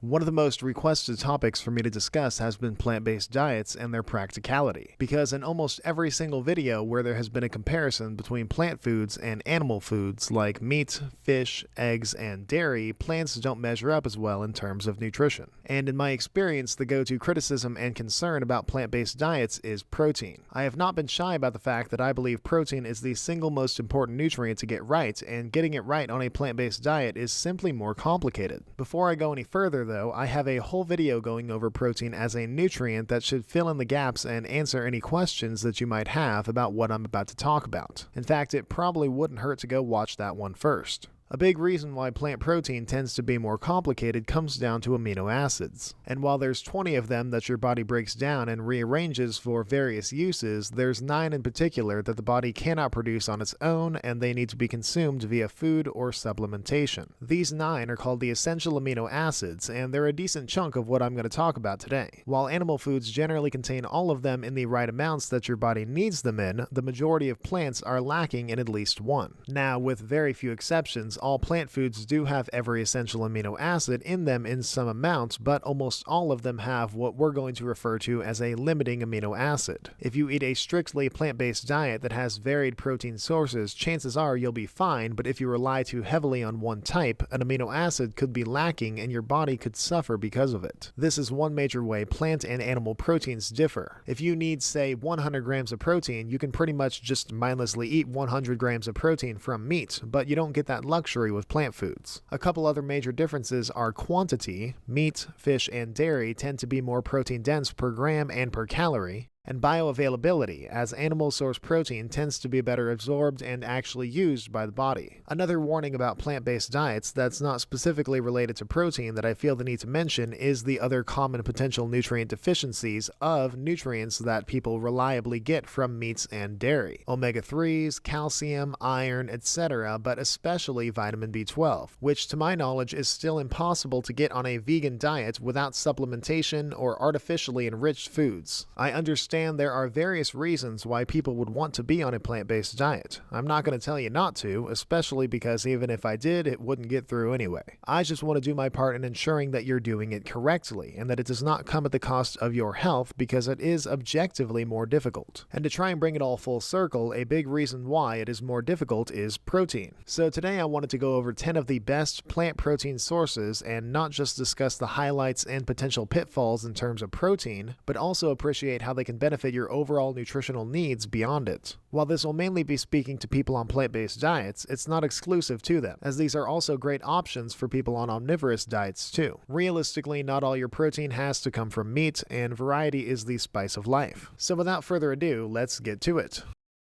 One of the most requested topics for me to discuss has been plant-based diets and their practicality, because in almost every single video where there has been a comparison between plant foods and animal foods like meat, fish, eggs, and dairy, plants don't measure up as well in terms of nutrition. And in my experience, the go-to criticism and concern about plant-based diets is protein. I have not been shy about the fact that I believe protein is the single most important nutrient to get right, and getting it right on a plant-based diet is simply more complicated. Before I go any further, though, I have a whole video going over protein as a nutrient that should fill in the gaps and answer any questions that you might have about what I'm about to talk about. In fact, it probably wouldn't hurt to go watch that one first. A big reason why plant protein tends to be more complicated comes down to amino acids. And while there's 20 of them that your body breaks down and rearranges for various uses, there's 9 in particular that the body cannot produce on its own, and they need to be consumed via food or supplementation. These 9 are called the essential amino acids, and they're a decent chunk of what I'm going to talk about today. While animal foods generally contain all of them in the right amounts that your body needs them in, the majority of plants are lacking in at least one. Now, with very few exceptions, all plant foods do have every essential amino acid in them in some amount, but almost all of them have what we're going to refer to as a limiting amino acid. If you eat a strictly plant-based diet that has varied protein sources, chances are you'll be fine, but if you rely too heavily on one type, an amino acid could be lacking and your body could suffer because of it. This is one major way plant and animal proteins differ. If you need, say, 100 grams of protein, you can pretty much just mindlessly eat 100 grams of protein from meat, but you don't get that luxury with plant foods. A couple other major differences are quantity. Meat, fish, and dairy tend to be more protein dense per gram and per calorie, and bioavailability, as animal source protein tends to be better absorbed and actually used by the body. Another warning about plant-based diets that's not specifically related to protein that I feel the need to mention is the other common potential nutrient deficiencies of nutrients that people reliably get from meats and dairy. Omega-3s, calcium, iron, etc., but especially vitamin B12, which to my knowledge is still impossible to get on a vegan diet without supplementation or artificially enriched foods. I understand there are various reasons why people would want to be on a plant-based diet. I'm not going to tell you not to, especially because even if I did, it wouldn't get through anyway. I just want to do my part in ensuring that you're doing it correctly and that it does not come at the cost of your health, because it is objectively more difficult. And to try and bring it all full circle, a big reason why it is more difficult is protein. So today I wanted to go over 10 of the best plant protein sources and not just discuss the highlights and potential pitfalls in terms of protein, but also appreciate how they can benefit your overall nutritional needs beyond it. While this will mainly be speaking to people on plant-based diets, it's not exclusive to them, as these are also great options for people on omnivorous diets too. Realistically, not all your protein has to come from meat, and variety is the spice of life. So without further ado, let's get to it.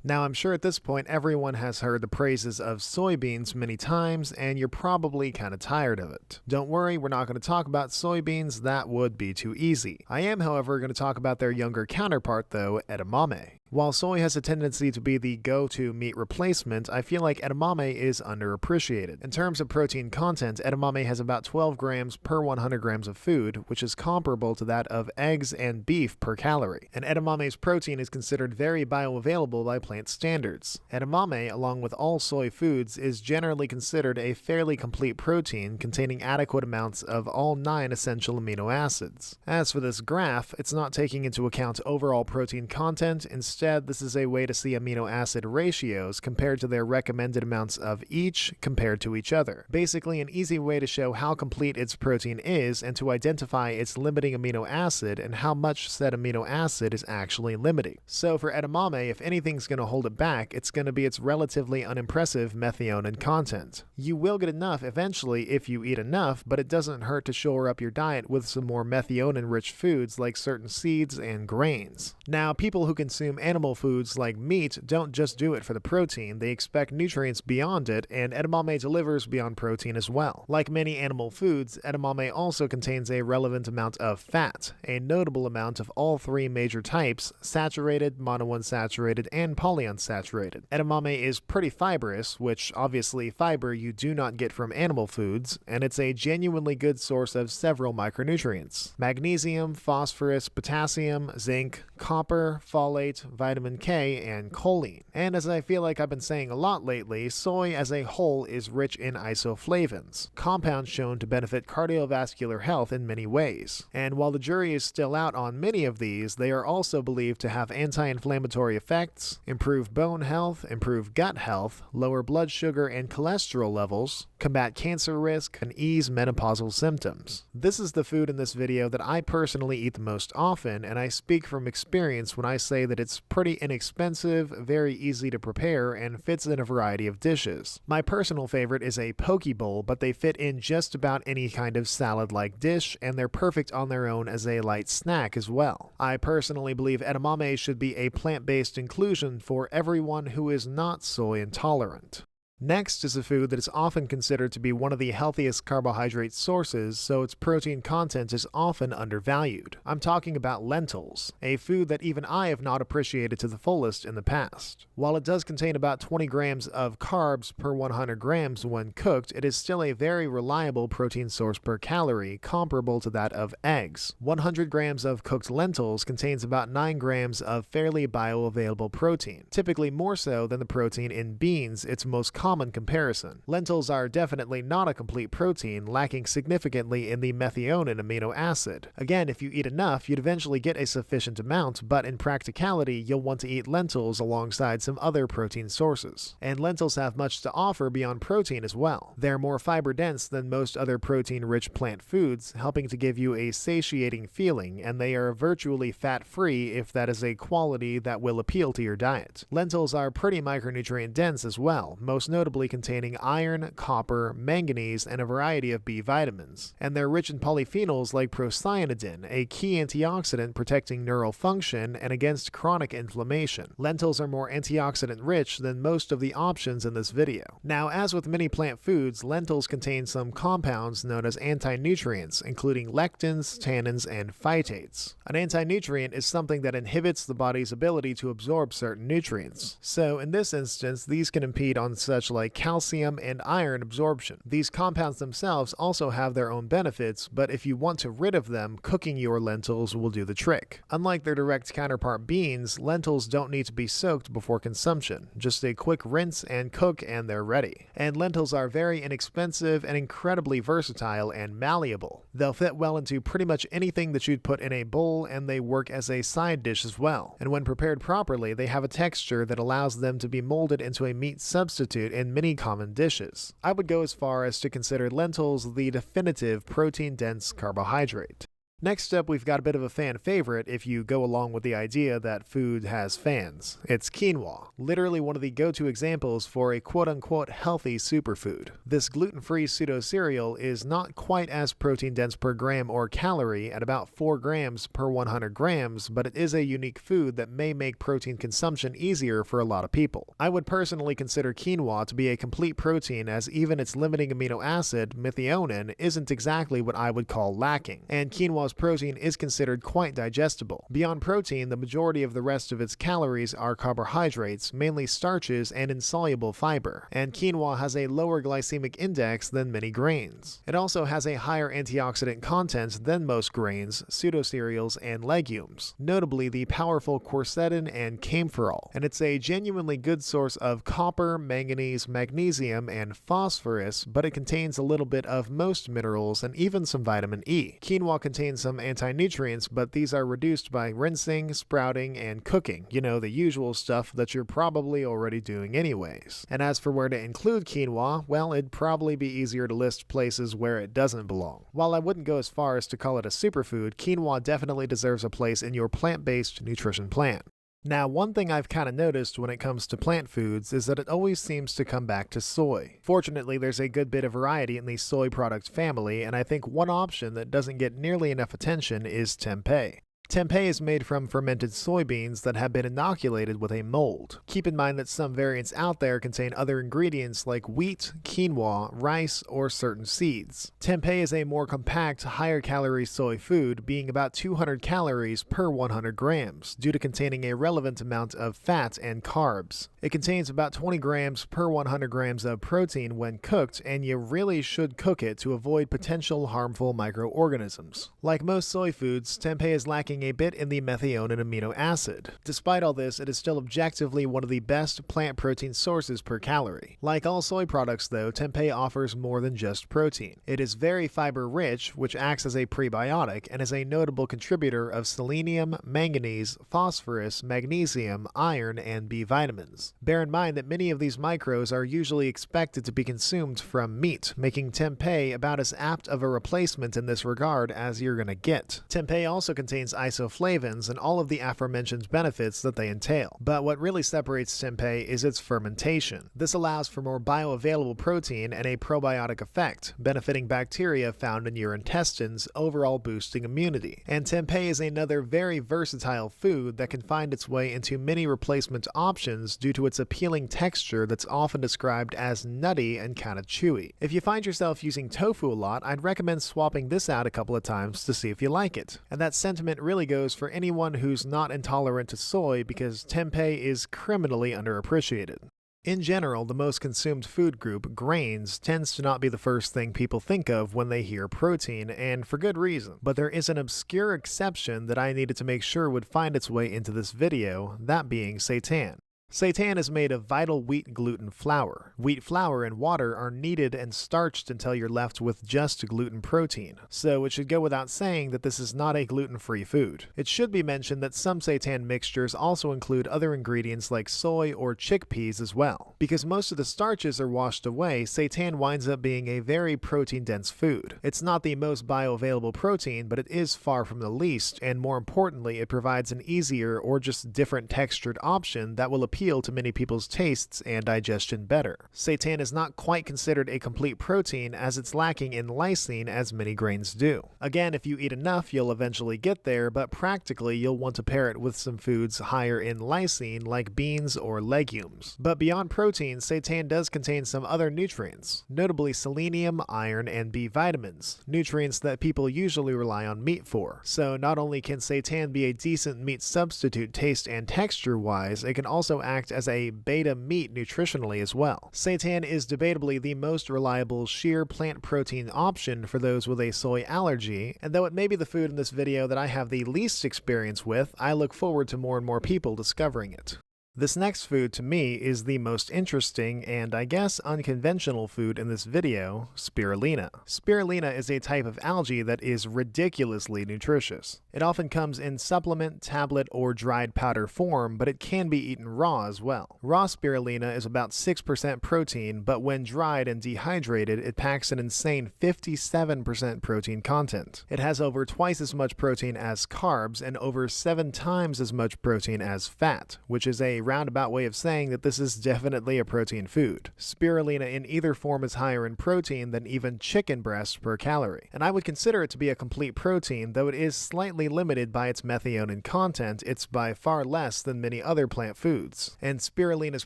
Now, I'm sure at this point everyone has heard the praises of soybeans many times, and you're probably kind of tired of it. Don't worry, we're not going to talk about soybeans, that would be too easy. I am, however, going to talk about their younger counterpart though, edamame. While soy has a tendency to be the go-to meat replacement, I feel like edamame is underappreciated. In terms of protein content, edamame has about 12 grams per 100 grams of food, which is comparable to that of eggs and beef per calorie. And edamame's protein is considered very bioavailable by plant standards. Edamame, along with all soy foods, is generally considered a fairly complete protein containing adequate amounts of all 9 essential amino acids. As for this graph, it's not taking into account overall protein content. Instead, this is a way to see amino acid ratios compared to their recommended amounts of each compared to each other. Basically, an easy way to show how complete its protein is and to identify its limiting amino acid and how much said amino acid is actually limiting. So for edamame, if anything's going to hold it back, it's going to be its relatively unimpressive methionine content. You will get enough eventually if you eat enough, but it doesn't hurt to shore up your diet with some more methionine-rich foods like certain seeds and grains. Now, people who consume animal foods like meat don't just do it for the protein, they expect nutrients beyond it, and edamame delivers beyond protein as well. Like many animal foods, edamame also contains a relevant amount of fat, a notable amount of all 3 major types: saturated, monounsaturated, and polyunsaturated. Edamame is pretty fibrous, which obviously fiber you do not get from animal foods, and it's a genuinely good source of several micronutrients: magnesium, phosphorus, potassium, zinc, copper, folate, vitamin K and choline. And as I feel like I've been saying a lot lately, soy as a whole is rich in isoflavones, compounds shown to benefit cardiovascular health in many ways. And while the jury is still out on many of these, they are also believed to have anti-inflammatory effects, improve bone health, improve gut health, lower blood sugar and cholesterol levels, combat cancer risk, and ease menopausal symptoms. This is the food in this video that I personally eat the most often, and I speak from experience when I say that it's pretty inexpensive, very easy to prepare, and fits in a variety of dishes. My personal favorite is a poke bowl, but they fit in just about any kind of salad-like dish, and they're perfect on their own as a light snack as well. I personally believe edamame should be a plant-based inclusion for everyone who is not soy intolerant. Next is a food that is often considered to be one of the healthiest carbohydrate sources, so its protein content is often undervalued. I'm talking about lentils, a food that even I have not appreciated to the fullest in the past. While it does contain about 20 grams of carbs per 100 grams when cooked, it is still a very reliable protein source per calorie, comparable to that of eggs. 100 grams of cooked lentils contains about 9 grams of fairly bioavailable protein, typically more so than the protein in beans, its most common comparison. Lentils are definitely not a complete protein, lacking significantly in the methionine amino acid. Again, if you eat enough, you'd eventually get a sufficient amount, but in practicality, you'll want to eat lentils alongside some other protein sources. And lentils have much to offer beyond protein as well. They're more fiber-dense than most other protein-rich plant foods, helping to give you a satiating feeling, and they are virtually fat-free if that is a quality that will appeal to your diet. Lentils are pretty micronutrient-dense as well, most notably containing iron, copper, manganese, and a variety of B vitamins. And they're rich in polyphenols like procyanidin, a key antioxidant protecting neural function and against chronic inflammation. Lentils are more antioxidant-rich than most of the options in this video. Now, as with many plant foods, lentils contain some compounds known as anti-nutrients, including lectins, tannins, and phytates. An anti-nutrient is something that inhibits the body's ability to absorb certain nutrients. So, in this instance, these can impede on such like calcium and iron absorption. These compounds themselves also have their own benefits, but if you want to rid of them, cooking your lentils will do the trick. Unlike their direct counterpart beans, lentils don't need to be soaked before consumption. Just a quick rinse and cook and they're ready. And lentils are very inexpensive and incredibly versatile and malleable. They'll fit well into pretty much anything that you'd put in a bowl, and they work as a side dish as well. And when prepared properly, they have a texture that allows them to be molded into a meat substitute in many common dishes. I would go as far as to consider lentils the definitive protein-dense carbohydrate. Next up, we've got a bit of a fan favorite if you go along with the idea that food has fans. It's quinoa, literally one of the go-to examples for a quote-unquote healthy superfood. This gluten-free pseudo-cereal is not quite as protein-dense per gram or calorie at about 4 grams per 100 grams, but it is a unique food that may make protein consumption easier for a lot of people. I would personally consider quinoa to be a complete protein, as even its limiting amino acid, methionine, isn't exactly what I would call lacking, and quinoa's protein is considered quite digestible. Beyond protein, the majority of the rest of its calories are carbohydrates, mainly starches and insoluble fiber, and quinoa has a lower glycemic index than many grains. It also has a higher antioxidant content than most grains, pseudo-cereals, and legumes, notably the powerful quercetin and camphorol, and it's a genuinely good source of copper, manganese, magnesium, and phosphorus, but it contains a little bit of most minerals and even some vitamin E. Quinoa contains some anti-nutrients, but these are reduced by rinsing, sprouting, and cooking. You know, the usual stuff that you're probably already doing anyways. And as for where to include quinoa, well, it'd probably be easier to list places where it doesn't belong. While I wouldn't go as far as to call it a superfood, quinoa definitely deserves a place in your plant-based nutrition plan. Now, one thing I've kind of noticed when it comes to plant foods is that it always seems to come back to soy. Fortunately, there's a good bit of variety in the soy product family, and I think one option that doesn't get nearly enough attention is tempeh. Tempeh is made from fermented soybeans that have been inoculated with a mold. Keep in mind that some variants out there contain other ingredients like wheat, quinoa, rice, or certain seeds. Tempeh is a more compact, higher-calorie soy food, being about 200 calories per 100 grams, due to containing a relevant amount of fat and carbs. It contains about 20 grams per 100 grams of protein when cooked, and you really should cook it to avoid potential harmful microorganisms. Like most soy foods, tempeh is lacking lacking a bit in the methionine amino acid. Despite all this, it is still objectively one of the best plant protein sources per calorie. Like all soy products though, tempeh offers more than just protein. It is very fiber-rich, which acts as a prebiotic and is a notable contributor of selenium, manganese, phosphorus, magnesium, iron, and B vitamins. Bear in mind that many of these micros are usually expected to be consumed from meat, making tempeh about as apt of a replacement in this regard as you're gonna get. Tempeh also contains isoflavones and all of the aforementioned benefits that they entail. But what really separates tempeh is its fermentation. This allows for more bioavailable protein and a probiotic effect, benefiting bacteria found in your intestines, overall boosting immunity. And tempeh is another very versatile food that can find its way into many replacement options due to its appealing texture that's often described as nutty and kind of chewy. If you find yourself using tofu a lot, I'd recommend swapping this out a couple of times to see if you like it. And that sentiment really goes for anyone who's not intolerant to soy, because tempeh is criminally underappreciated. In general, the most consumed food group, grains, tends to not be the first thing people think of when they hear protein, and for good reason. But there is an obscure exception that I needed to make sure would find its way into this video, that being seitan. Seitan is made of vital wheat gluten flour. Wheat flour and water are kneaded and starched until you're left with just gluten protein, so it should go without saying that this is not a gluten-free food. It should be mentioned that some seitan mixtures also include other ingredients like soy or chickpeas as well. Because most of the starches are washed away, seitan winds up being a very protein-dense food. It's not the most bioavailable protein, but it is far from the least, and more importantly, it provides an easier or just different textured option that will appeal to many people's tastes and digestion better. Seitan is not quite considered a complete protein, as it's lacking in lysine as many grains do. Again, if you eat enough, you'll eventually get there, but practically you'll want to pair it with some foods higher in lysine like beans or legumes. But beyond protein, seitan does contain some other nutrients, notably selenium, iron, and B vitamins, nutrients that people usually rely on meat for. So not only can seitan be a decent meat substitute taste and texture-wise, it can also act as a beta meat nutritionally as well. Seitan is debatably the most reliable sheer plant protein option for those with a soy allergy, and though it may be the food in this video that I have the least experience with, I look forward to more and more people discovering it. This next food to me is the most interesting and I guess unconventional food in this video, spirulina. Spirulina is a type of algae that is ridiculously nutritious. It often comes in supplement, tablet, or dried powder form, but it can be eaten raw as well. Raw spirulina is about 6% protein, but when dried and dehydrated, it packs an insane 57% protein content. It has over twice as much protein as carbs and over 7 times as much protein as fat, which is a roundabout way of saying that this is definitely a protein food. Spirulina in either form is higher in protein than even chicken breast per calorie, and I would consider it to be a complete protein, though it is slightly limited by its methionine content. It's by far less than many other plant foods. And spirulina's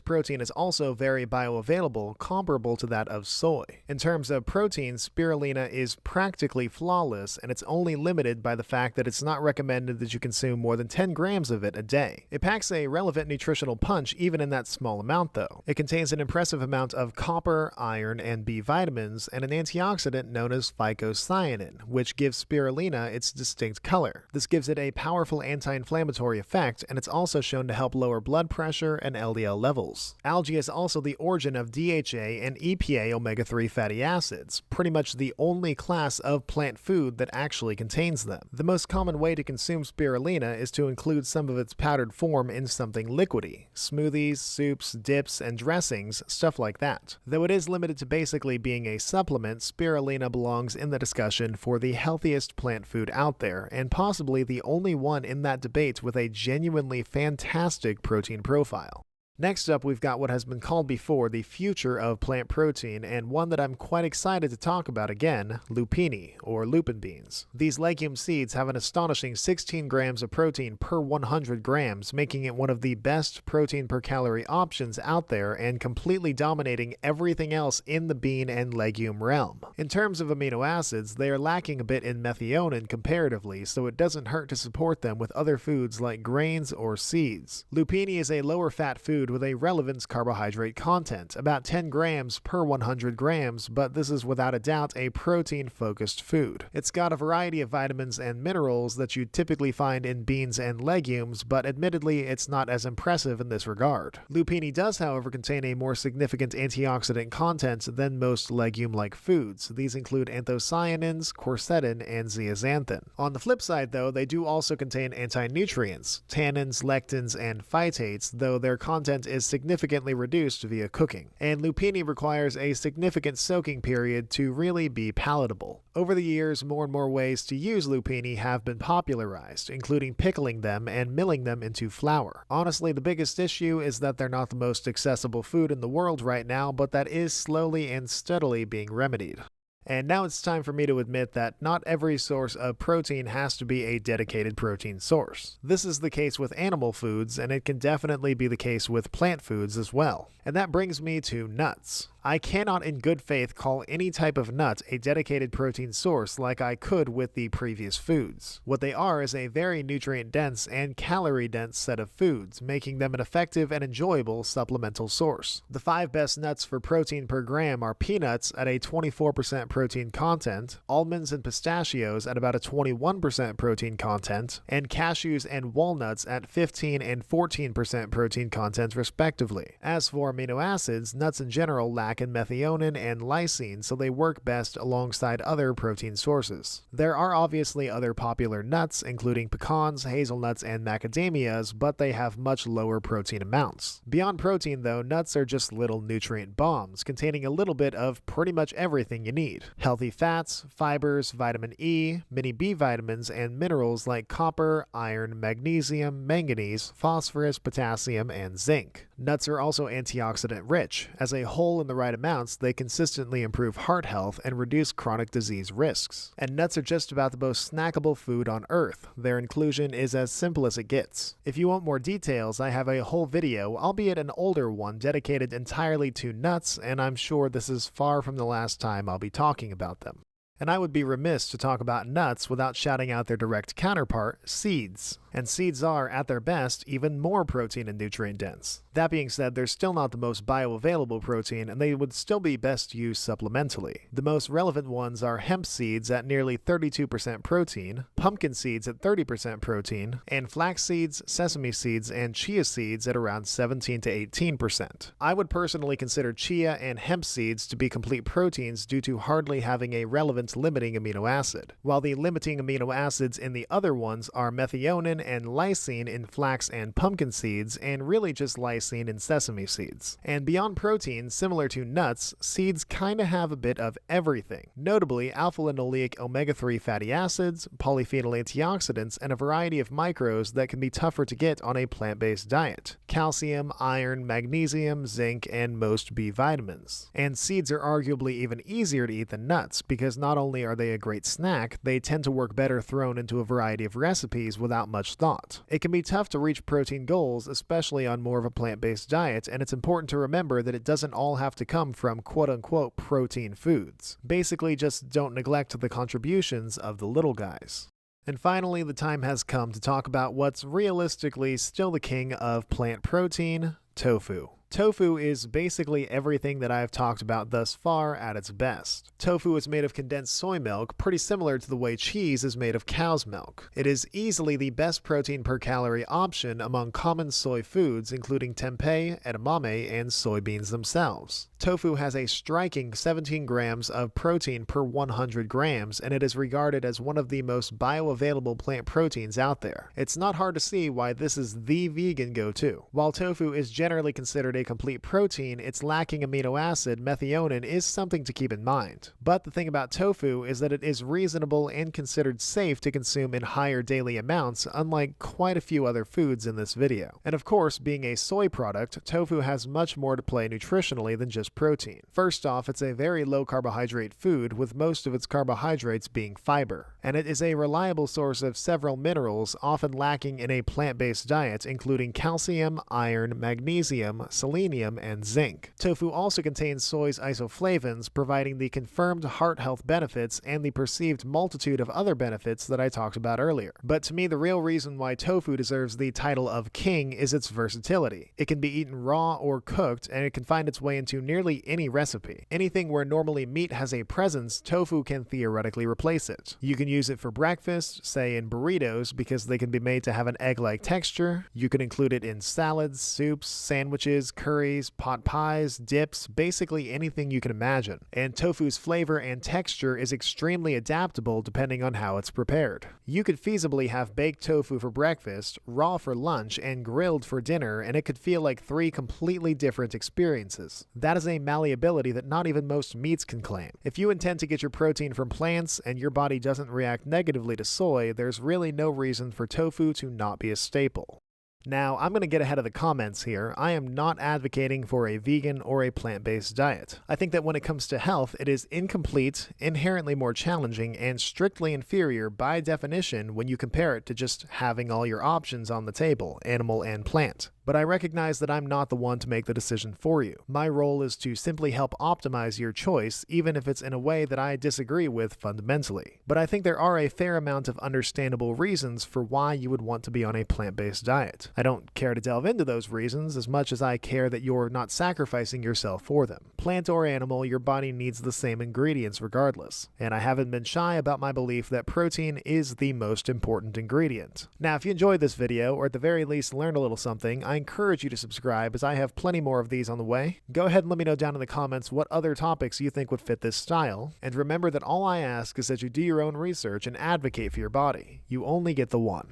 protein is also very bioavailable, comparable to that of soy. In terms of protein, spirulina is practically flawless, and it's only limited by the fact that it's not recommended that you consume more than 10 grams of it a day. It packs a relevant nutritional punch even in that small amount though. It contains an impressive amount of copper, iron, and B vitamins, and an antioxidant known as phycocyanin, which gives spirulina its distinct color. This gives it a powerful anti-inflammatory effect, and it's also shown to help lower blood pressure and LDL levels. Algae is also the origin of DHA and EPA omega-3 fatty acids, pretty much the only class of plant food that actually contains them. The most common way to consume spirulina is to include some of its powdered form in something liquidy. Smoothies, soups, dips, and dressings, stuff like that. Though it is limited to basically being a supplement, spirulina belongs in the discussion for the healthiest plant food out there, and possibly the only one in that debate with a genuinely fantastic protein profile. Next up, we've got what has been called before the future of plant protein, and one that I'm quite excited to talk about again, lupini, or lupin beans. These legume seeds have an astonishing 16 grams of protein per 100 grams, making it one of the best protein per calorie options out there and completely dominating everything else in the bean and legume realm. In terms of amino acids, they are lacking a bit in methionine comparatively, so it doesn't hurt to support them with other foods like grains or seeds. Lupini is a lower fat food food with a relevant carbohydrate content, about 10 grams per 100 grams, but this is without a doubt a protein-focused food. It's got a variety of vitamins and minerals that you typically find in beans and legumes, but admittedly it's not as impressive in this regard. Lupini does, however, contain a more significant antioxidant content than most legume-like foods. These include anthocyanins, quercetin, and zeaxanthin. On the flip side, though, they do also contain anti-nutrients, tannins, lectins, and phytates, though their content is significantly reduced via cooking. And lupini requires a significant soaking period to really be palatable. Over the years, more and more ways to use lupini have been popularized, including pickling them and milling them into flour. Honestly, the biggest issue is that they're not the most accessible food in the world right now, but that is slowly and steadily being remedied. And now it's time for me to admit that not every source of protein has to be a dedicated protein source. This is the case with animal foods, and it can definitely be the case with plant foods as well. And that brings me to nuts. I cannot in good faith call any type of nut a dedicated protein source like I could with the previous foods. What they are is a very nutrient-dense and calorie-dense set of foods, making them an effective and enjoyable supplemental source. The 5 best nuts for protein per gram are peanuts at a 24% protein content, almonds and pistachios at about a 21% protein content, and cashews and walnuts at 15 and 14% protein content respectively. As for amino acids, nuts in general lack in methionine and lysine, so they work best alongside other protein sources. There are obviously other popular nuts, including pecans, hazelnuts, and macadamias, but they have much lower protein amounts. Beyond protein, though, nuts are just little nutrient bombs, containing a little bit of pretty much everything you need. Healthy fats, fibers, vitamin E, many B vitamins, and minerals like copper, iron, magnesium, manganese, phosphorus, potassium, and zinc. Nuts are also antioxidant rich. As a whole, in the right amounts, they consistently improve heart health and reduce chronic disease risks. And nuts are just about the most snackable food on earth. Their inclusion is as simple as it gets. If you want more details, I have a whole video, albeit an older one, dedicated entirely to nuts, and I'm sure this is far from the last time I'll be talking about them. And I would be remiss to talk about nuts without shouting out their direct counterpart, seeds. And seeds are, at their best, even more protein and nutrient dense. That being said, they're still not the most bioavailable protein, and they would still be best used supplementally. The most relevant ones are hemp seeds at nearly 32% protein, pumpkin seeds at 30% protein, and flax seeds, sesame seeds, and chia seeds at around 17 to 18%. I would personally consider chia and hemp seeds to be complete proteins due to hardly having a relevant limiting amino acid, while the limiting amino acids in the other ones are methionine and lysine in flax and pumpkin seeds, and really just lysine in sesame seeds. And beyond protein, similar to nuts, seeds kinda have a bit of everything, notably alpha-linoleic omega-3 fatty acids, polyphenol antioxidants, and a variety of micros that can be tougher to get on a plant-based diet: calcium, iron, magnesium, zinc, and most B vitamins. And seeds are arguably even easier to eat than nuts, because not only are they a great snack, they tend to work better thrown into a variety of recipes without much thought. It can be tough to reach protein goals, especially on more of a plant-based diet, and it's important to remember that it doesn't all have to come from quote-unquote protein foods. Basically, just don't neglect the contributions of the little guys. And finally, the time has come to talk about what's realistically still the king of plant protein: tofu. Tofu is basically everything that I've talked about thus far at its best. Tofu is made of condensed soy milk, pretty similar to the way cheese is made of cow's milk. It is easily the best protein per calorie option among common soy foods, including tempeh, edamame, and soybeans themselves. Tofu has a striking 17 grams of protein per 100 grams, and it is regarded as one of the most bioavailable plant proteins out there. It's not hard to see why this is the vegan go-to. While tofu is generally considered a complete protein, its lacking amino acid, methionine, is something to keep in mind. But the thing about tofu is that it is reasonable and considered safe to consume in higher daily amounts, unlike quite a few other foods in this video. And of course, being a soy product, tofu has much more to play nutritionally than just protein. First off, it's a very low carbohydrate food, with most of its carbohydrates being fiber. And it is a reliable source of several minerals often lacking in a plant-based diet, including calcium, iron, magnesium, selenium and zinc. Tofu also contains soy's isoflavones, providing the confirmed heart health benefits and the perceived multitude of other benefits that I talked about earlier. But to me, the real reason why tofu deserves the title of king is its versatility. It can be eaten raw or cooked, and it can find its way into nearly any recipe. Anything where normally meat has a presence, tofu can theoretically replace it. You can use it for breakfast, say in burritos, because they can be made to have an egg-like texture. You can include it in salads, soups, sandwiches, curries, pot pies, dips, basically anything you can imagine. And tofu's flavor and texture is extremely adaptable depending on how it's prepared. You could feasibly have baked tofu for breakfast, raw for lunch, and grilled for dinner, and it could feel like three completely different experiences. That is a malleability that not even most meats can claim. If you intend to get your protein from plants and your body doesn't react negatively to soy, there's really no reason for tofu to not be a staple. Now, I'm going to get ahead of the comments here. I am not advocating for a vegan or a plant-based diet. I think that when it comes to health, it is incomplete, inherently more challenging, and strictly inferior by definition when you compare it to just having all your options on the table, animal and plant. But I recognize that I'm not the one to make the decision for you. My role is to simply help optimize your choice, even if it's in a way that I disagree with fundamentally. But I think there are a fair amount of understandable reasons for why you would want to be on a plant-based diet. I don't care to delve into those reasons as much as I care that you're not sacrificing yourself for them. Plant or animal, your body needs the same ingredients regardless. And I haven't been shy about my belief that protein is the most important ingredient. Now, if you enjoyed this video, or at the very least learned a little something, I encourage you to subscribe as I have plenty more of these on the way. Go ahead and let me know down in the comments what other topics you think would fit this style. And remember that all I ask is that you do your own research and advocate for your body. You only get the one.